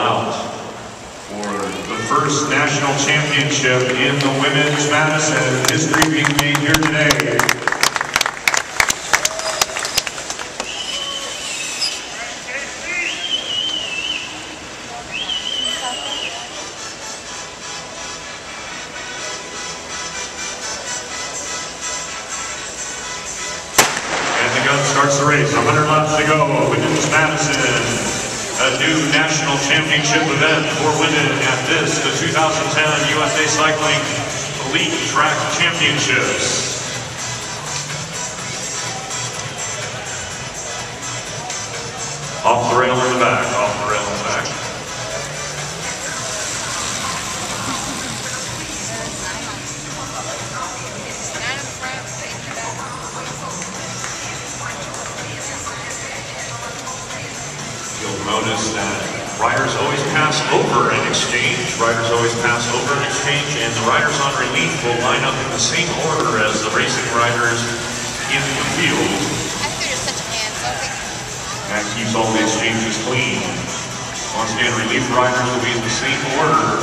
out for the first national championship in the women's Madison. History being made here today. Starts the race, 100 laps to go, women's Madison, a new national championship event for women at this, the 2010 USA Cycling Elite Track Championships. Off the rail in the back, off the rail in the back. Notice that riders always pass over an exchange. Riders always pass over an exchange, and the riders on relief will line up in the same order as the racing riders in the field. That keeps all the exchanges clean. Once again, relief riders will be in the same order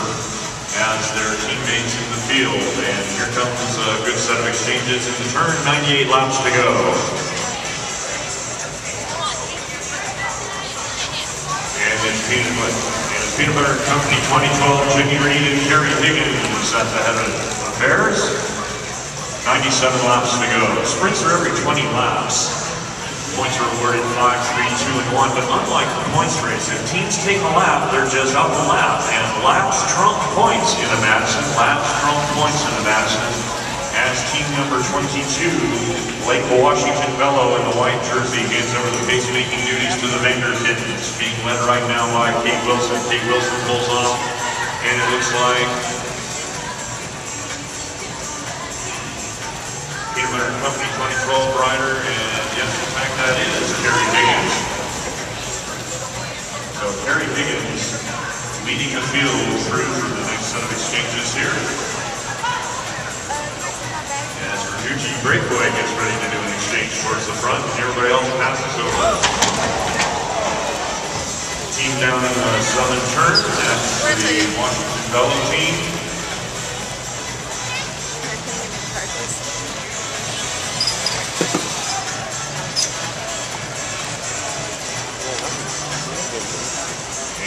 as their teammates in the field. And here comes a good set of exchanges in the turn, 98 laps to go. Peanut Butter Company 2012, Jimmy Reed and Kerry Higgins at the head of affairs. 97 laps to go. Sprints are every 20 laps. Points are awarded 5, 3, 2, and 1, but unlike the points race, if teams take a lap, they're just up a lap. And laps trump points in a Madison. Laps trump points in a Madison. As team number 22, Lake Washington Bellow in the white jersey hands over the pacemaking duties to the Vander Kittens, being led right now by Kate Wilson. Kate Wilson pulls off, and it looks like Peanut Butter Company 2012 rider, and yes, in fact, that is Kerry Higgins. So Kerry Higgins leading the field through the next set of exchanges here. As Verducci Breakaway gets ready to do an exchange towards the front, and everybody else passes over. Team down in the southern turn, that's the Washington Bellow team.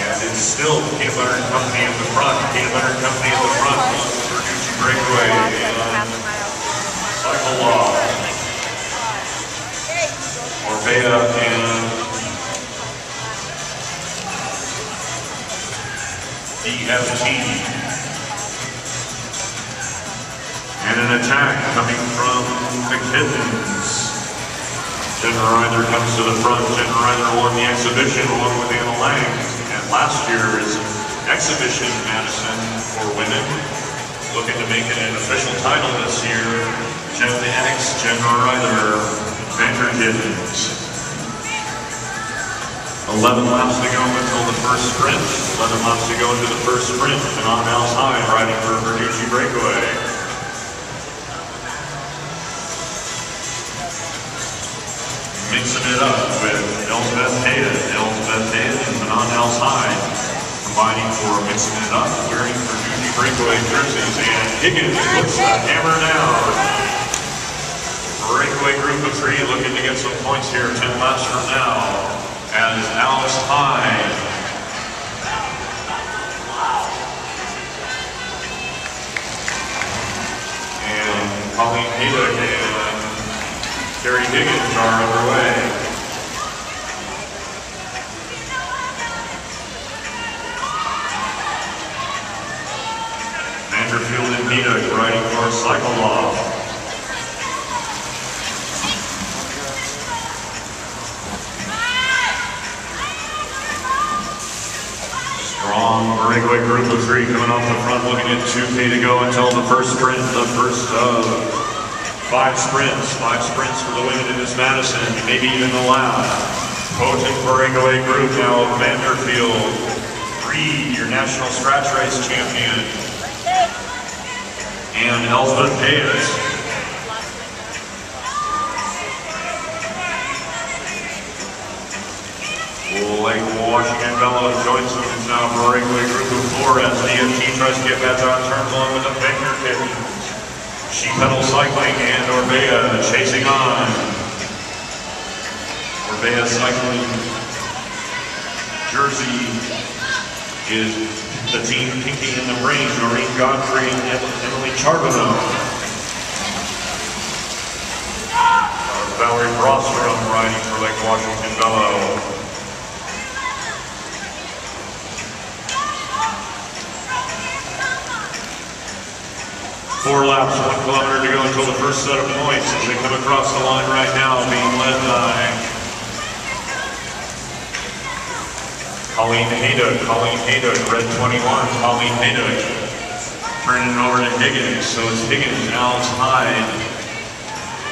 And it's still Peanut Butter Company at the front. Peanut Butter Company at the front. Verducci Breakaway. Cycle Law, Orbea, and DFT. And an attack coming from the Kittens. Jen Reither comes to the front. Jen Reither won the exhibition along with Anna Lang at last year's exhibition Madison for women. Looking to make it an official title this year. Jen Jen Reither, Vander Kittens. 11 laps to go until the first sprint. 11 laps to go into the first sprint. And on Al's High riding for Verducci Breakaway. Mixing it up with Elspeth Hayden. Elspeth Hayden and on Al's High combining for mixing it up, wearing Verducci Breakaway jerseys. And Higgins puts the hammer down. Breakaway group of 3 looking to get some points here 10 laps from now as Alice Hyde. And Colleen Haydock and Kerry Higgins are underway. Vanderfield and Haydock riding for Cycle Law. Strong breakaway group of 3 coming off the front, looking at 2K to go until the first sprint, the first of 5 sprints. 5 sprints for the women in this Madison, maybe even the last. Potent breakaway group now of Vanderfield. Reed, your national scratch race champion. And Elspeth Hayes. Lake Washington fellow joins them now for a breakaway group of 4 as DFT tries to get back on turn along with the Bender Kittens. She Pedal Cycling and Orbea chasing on. Orbea Cycling jersey is the team Pinky in the Brain, Noreen Godfrey and Emily Charbonneau. Valerie Brostrom riding for Lake Washington fellow. Four laps, 1 kilometer to go until the first set of points as they come across the line right now, being led by Colleen Haydock, red 21, Colleen Haydock, turning it over to Higgins, so it's Higgins, Alex Hyde,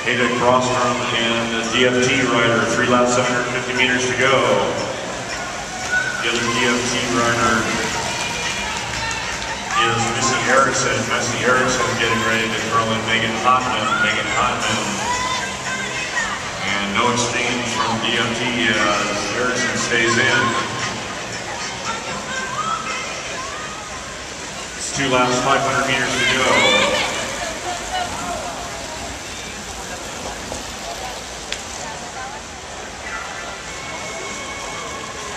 Haydock, Brostrom, and the DFT rider, 3 laps, 750 meters to go. The other DFT rider is Missy Erickson. Missy Erickson getting ready to throw in Megan Hotman. And no exchange from DFT as Erickson stays in. It's 2 laps, 500 meters to go.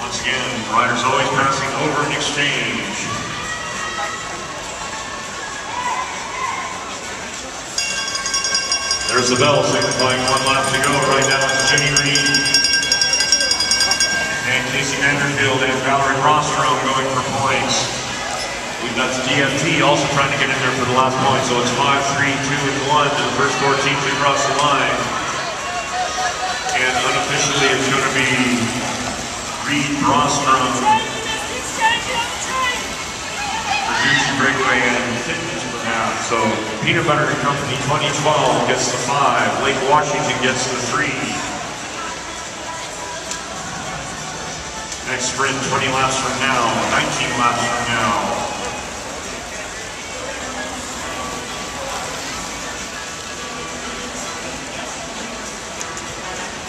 Once again, riders always passing over in exchange. There's the bell signifying 1 lap to go. Right now it's Jenny Reed and Casey Vanderfield and Valerie Brostrom going for points. We've got DFT also trying to get in there for the last point. So it's 5, 3, 2, and 1 to the first 4 teams across the line. And unofficially it's going to be Reed, Brostrom, Producer Breakaway, and Fitness. So Peanut Butter and Company 2012 gets the 5, Lake Washington gets the 3. Next sprint 20 laps from now, 19 laps from now.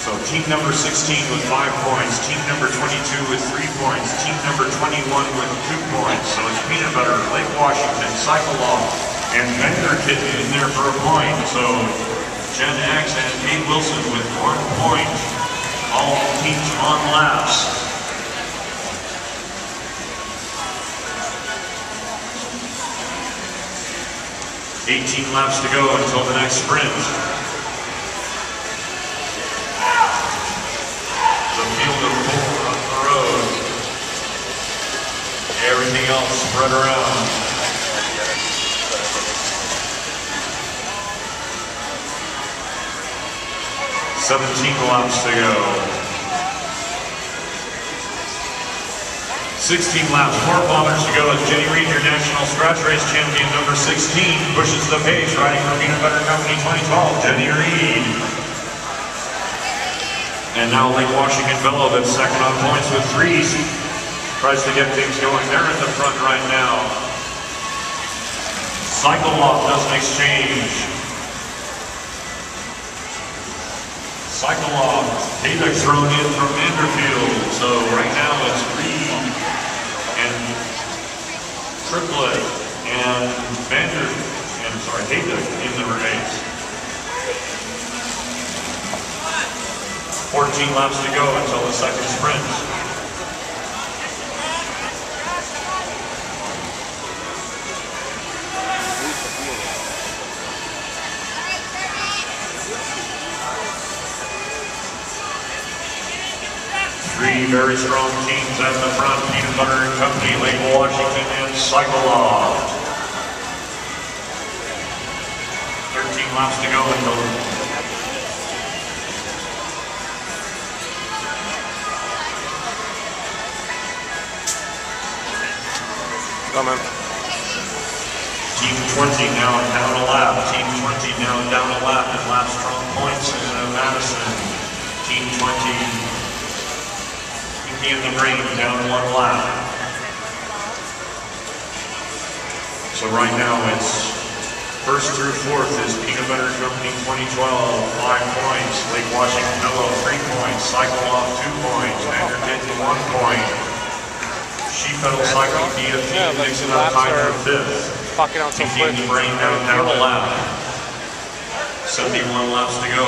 So team number 16 with 5 points, team number 22 with 3 points, team number 21 with 2 points. So it's Peanut Butter, Lake Washington, Cycleoff, and Bender Kitten in there for a point. So Jen X and Kate Wilson with 1 point. All teams on laps. $18 laps to go until the next sprint. The field of 4 up the road. Everything else spread around. 17 laps to go. 16 laps, 4 kilometers to go as Jenny Reed, your national scratch race champion, number 16, pushes the pace, riding for Peanut Butter Company 2012, Jenny Reed. And now Lake Washington fellow that's second on points with 3s. Tries to get things going. They're at the front right now. Cycleoff doesn't exchange. Cycleoff, Haydock thrown in from Vanderfield. So right now it's Reed and Triplet and Haydock in the race. 14 laps to go until the second sprint. Three very strong teams at the front, Peanut Butter and Company, Lake Washington, and Cycleoff. 13 laps to go until come on. Team 20 now down a lap. Team 20 now down a lap and lap strong points in Madison. Team 20 in the rain down 1 lap. So right now it's First through fourth is Peanut Butter Company 2012, 5 points. Lake Washington Mellow, 3 points. Cycle Off, 2 points. Aggregate, 1 point. Sheep Pedal Cycling DFT, Nixon on time for fifth. Fucking out so quick. Keeping the brain down the lap. 71 laps to go.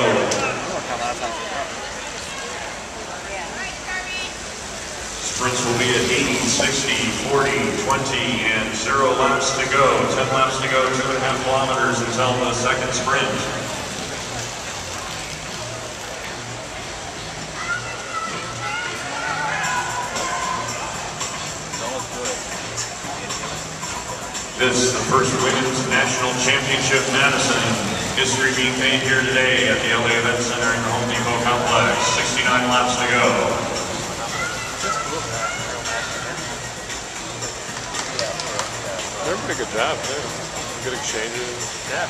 Sprints will be at 80, 60, 40, 20, and 0 laps to go. 10 laps to go, 2.5 kilometers until the second sprint. This is the first Women's National Championship Madison. History being made here today at the LA Event Center in the Home Depot Complex. 69 laps to go. They're doing a good job, too. Good exchanges. Yeah.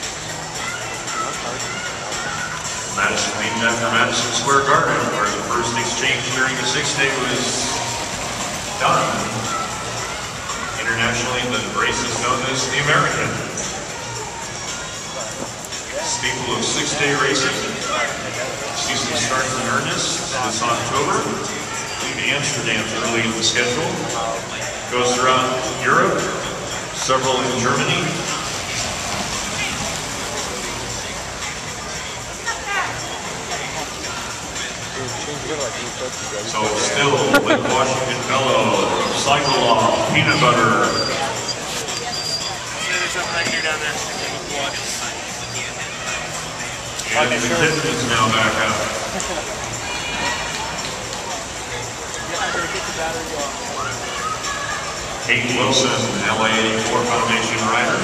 Madison named after Madison Square Garden, where the first exchange during the 6-day was done. Internationally, the race is known as the American. Staple of 6-day racing. Season starts in earnest this October. Leaving Amsterdam early in the schedule. Goes throughout Europe, several in Germany. So still with Washington Mellow, Cycle Off, Peanut Butter. There's something I can do down there. And the kitten is now back up. Kate Wilson, LA 84 Foundation rider.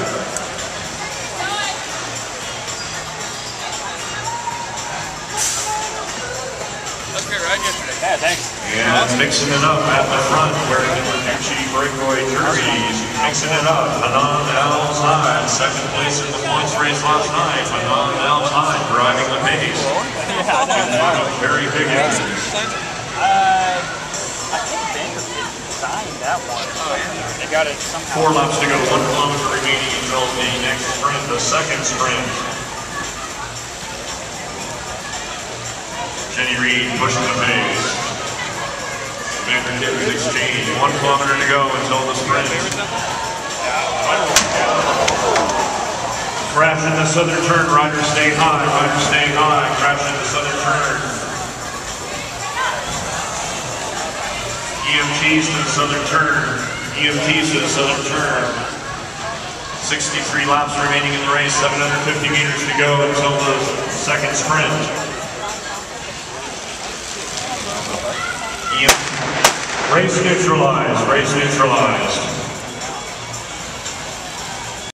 Yeah, thanks. And mixing it up at the front, wearing the Gucci breakaway jerseys, mixing it up. Hanan Al-Zahid, second place in the points race last night. Hanan Al-Zahid driving the pace. Very big engines. I think Baker signed that one. They got it somehow. 4 laps to go, 1 kilometer remaining until the next sprint, the second sprint. Jenny Reed pushing the pace. Vander Kittens exchange. 1 kilometer to go until the sprint. Crash in the southern turn. Riders stay high. Riders stay high. Crash in the southern turn. EMTs to the southern turn. EMTs to the southern turn. 63 laps remaining in the race. 750 meters to go until the second sprint. Race neutralized, race neutralized.